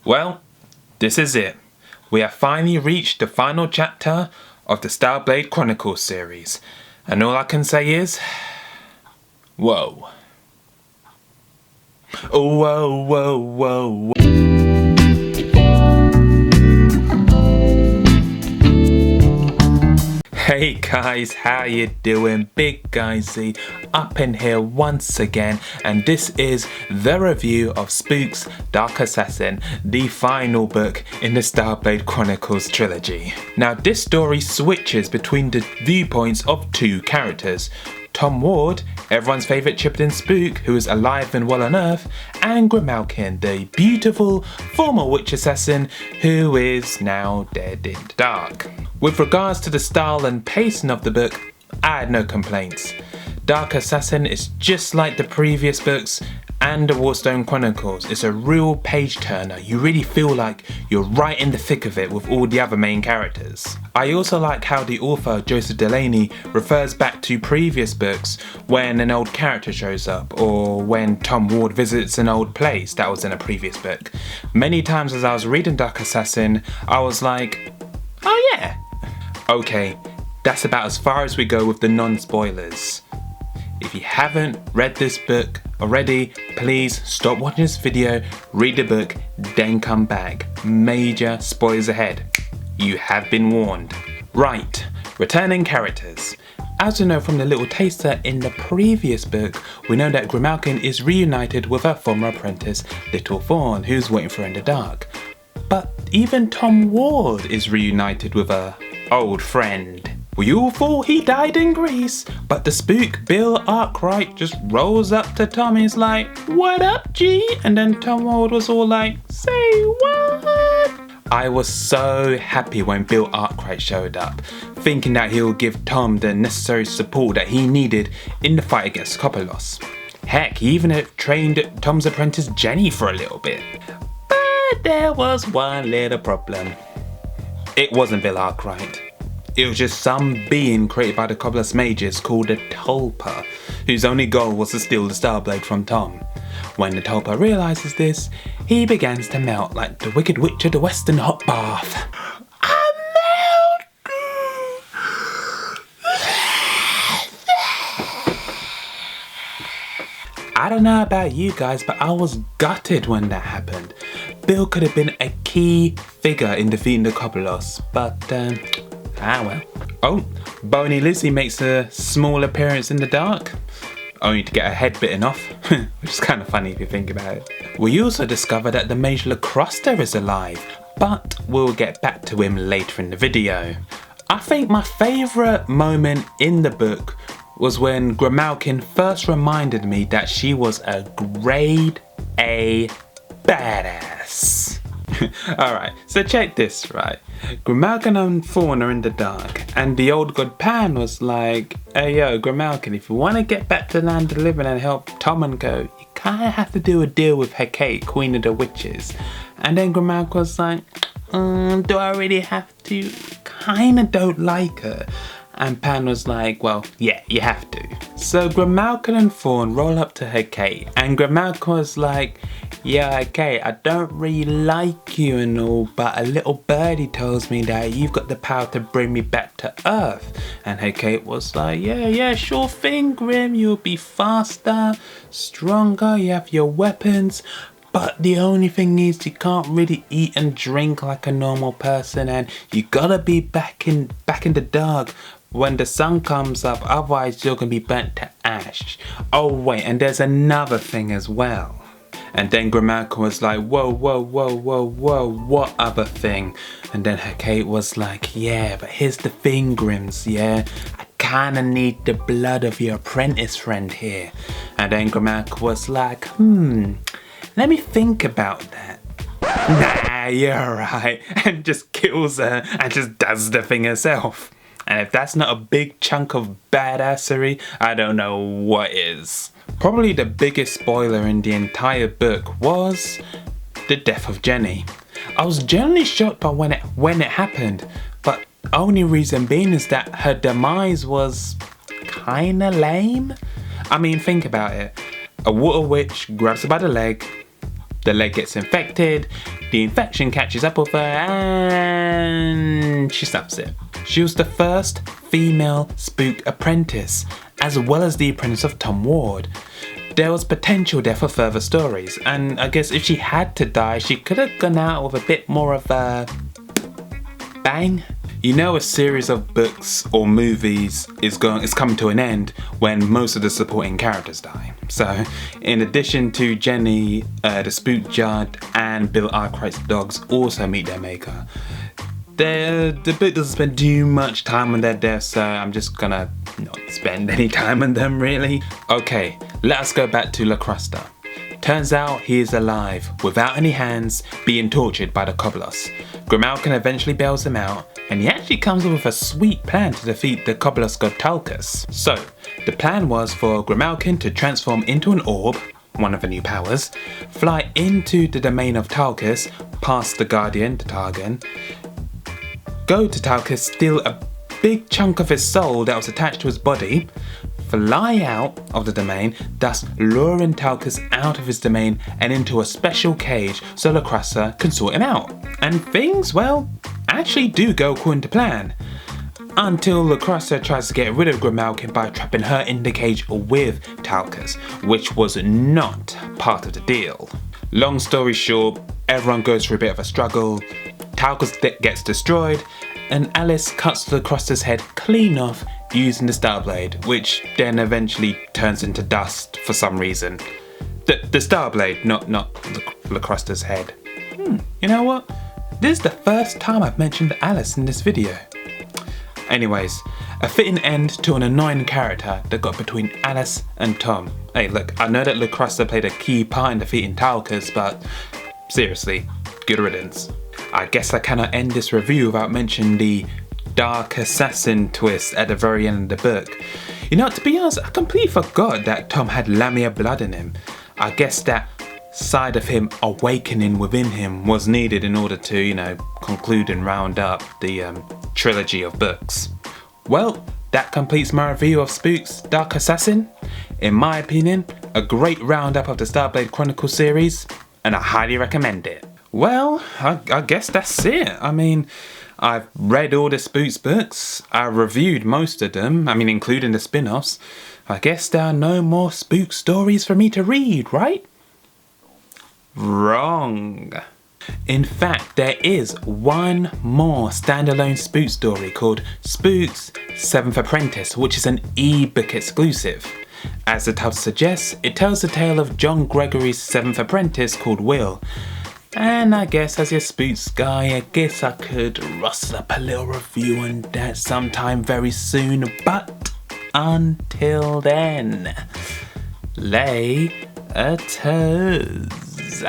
Well, this is it. We have finally reached the final chapter of the Starblade Chronicles series, and all I can say is, whoa. Oh, whoa, whoa, whoa, whoa. Hey guys, how you doing? Big Guy Z up in here once again, and this is the review of Spooks Dark Assassin, the final book in the Starblade Chronicles trilogy. Now this story switches between the viewpoints of two characters, Tom Ward, everyone's favourite Chippendale spook who is alive and well on Earth, and Grimalkin, the beautiful former witch assassin who is now dead in the dark. With regards to the style and pacing of the book, I had no complaints. Dark Assassin is just like the previous books and the Warstone Chronicles. It's a real page turner. You really feel like you're right in the thick of it with all the other main characters. I also like how the author Joseph Delaney refers back to previous books when an old character shows up, or when Tom Ward visits an old place that was in a previous book. Many times as I was reading Dark Assassin, I was like, oh yeah. Okay, that's about as far as we go with the non-spoilers. If you haven't read this book already, please stop watching this video, read the book, then come back. Major spoilers ahead. You have been warned. Right, returning characters. As we know from the little taster in the previous book, we know that Grimalkin is reunited with her former apprentice, Little Fawn, who's waiting for her in the dark. But even Tom Ward is reunited with her old friend. We all thought he died in Greece, but the spook Bill Arkwright just rolls up to Tom. He's like, "What up, G?" And then Tom Ward was all like, "Say what?" I was so happy when Bill Arkwright showed up, thinking that he'll give Tom the necessary support that he needed in the fight against Coppolos. Heck, he even trained Tom's apprentice Jenny for a little bit. But there was one little problem. It wasn't Bill Arkwright. It was just some being created by the Coppolos mages called a Tulpa, whose only goal was to steal the Starblade from Tom. When the Tulpa realises this, he begins to melt like the Wicked Witch of the Western Hot Bath. I don't know about you guys, but I was gutted when that happened. Bill could have been a key figure in defeating the Coppolos, but well. Oh, Boney Lizzie makes a small appearance in the dark, only to get her head bitten off, which is kind of funny if you think about it. We also discover that the Mage Lacroster is alive, but we'll get back to him later in the video. I think my favourite moment in the book was when Grimalkin first reminded me that she was a grade A badass. Alright, so check this, right? Grimalkin and Fawn are in the dark, and the old god Pan was like, "Hey yo, Grimalkin, if you want to get back to the land of the living and help Tom and co, you kinda have to do a deal with Hecate, Queen of the Witches." And then Grimalkin was like, do I really have to? Kinda don't like her. And Pan was like, well, yeah, you have to. So Grimalkin and Fawn roll up to Hecate, and Grimalkin was like, "Yeah, Hecate, I don't really like you and all, but a little birdie tells me that you've got the power to bring me back to Earth." And Hecate was like, yeah, sure thing, Grim, you'll be faster, stronger, you have your weapons, but the only thing is you can't really eat and drink like a normal person, and you gotta be back in the dark when the sun comes up, otherwise you're gonna be burnt to ash. Oh wait, and there's another thing as well. And then Grimalkin was like, whoa, what other thing? And then Hecate was like, yeah, but here's the thing, Grims, yeah? I kinda need the blood of your apprentice friend here. And then Grimalkin was like, let me think about that. Nah, you're right. And just kills her and just does the thing herself. And if that's not a big chunk of badassery, I don't know what is. Probably the biggest spoiler in the entire book was the death of Jenny. I was genuinely shocked by when it happened, but only reason being is that her demise was kinda lame. I mean, think about it. A water witch grabs her by the leg gets infected, the infection catches up with her and she snaps it. She was the first female spook apprentice, as well as the apprentice of Tom Ward. There was potential there for further stories, and I guess if she had to die, she could have gone out with a bit more of a bang. You know, a series of books or movies is coming to an end when most of the supporting characters die. So, in addition to Jenny, the spook Judd, and Bill Arkwright's dogs also meet their maker. The book doesn't spend too much time on their deaths, so I'm just gonna not spend any time on them really. Okay, let us go back to LaCrusta. Turns out he is alive, without any hands, being tortured by the Cobblers. Grimalkin eventually bails him out, and he actually comes up with a sweet plan to defeat the Cobblers god Talcus. So, the plan was for Grimalkin to transform into an orb, one of the new powers, fly into the domain of Talcus, past the Guardian, the Targan, go to Talcus, steal a big chunk of his soul that was attached to his body, fly out of the domain, thus luring Talcus out of his domain and into a special cage so LaCrusta can sort him out. And things, well, actually do go according to plan. Until LaCrusta tries to get rid of Grimalkin by trapping her in the cage with Talcus, which was not part of the deal. Long story short, everyone goes through a bit of a struggle, Talcus gets destroyed, and Alice cuts LaCrusta's head clean off using the Star Blade, which then eventually turns into dust for some reason. The Star Blade, not LaCrusta's head. You know what? This is the first time I've mentioned Alice in this video. Anyways, a fitting end to an annoying character that got between Alice and Tom. Hey look, I know that LaCrusta played a key part in defeating Talcus, but seriously, good riddance. I guess I cannot end this review without mentioning the dark assassin twist at the very end of the book. You know, to be honest, I completely forgot that Tom had Lamia blood in him. I guess that side of him awakening within him was needed in order to, you know, conclude and round up the trilogy of books. Well, that completes my review of Spooks Dark Assassin. In my opinion, a great roundup of the Starblade Chronicles series, and I highly recommend it. Well, I guess that's it. I mean, I've read all the Spooks books, I reviewed most of them, I mean including the spin-offs. I guess there are no more spook stories for me to read, right? Wrong. In fact, there is one more standalone spook story called Spooks 7th Apprentice, which is an ebook exclusive. As the title suggests, it tells the tale of John Gregory's 7th apprentice called Will. And I guess as your Spooks guy, I guess I could rustle up a little review on that sometime very soon, but until then, lay a toes.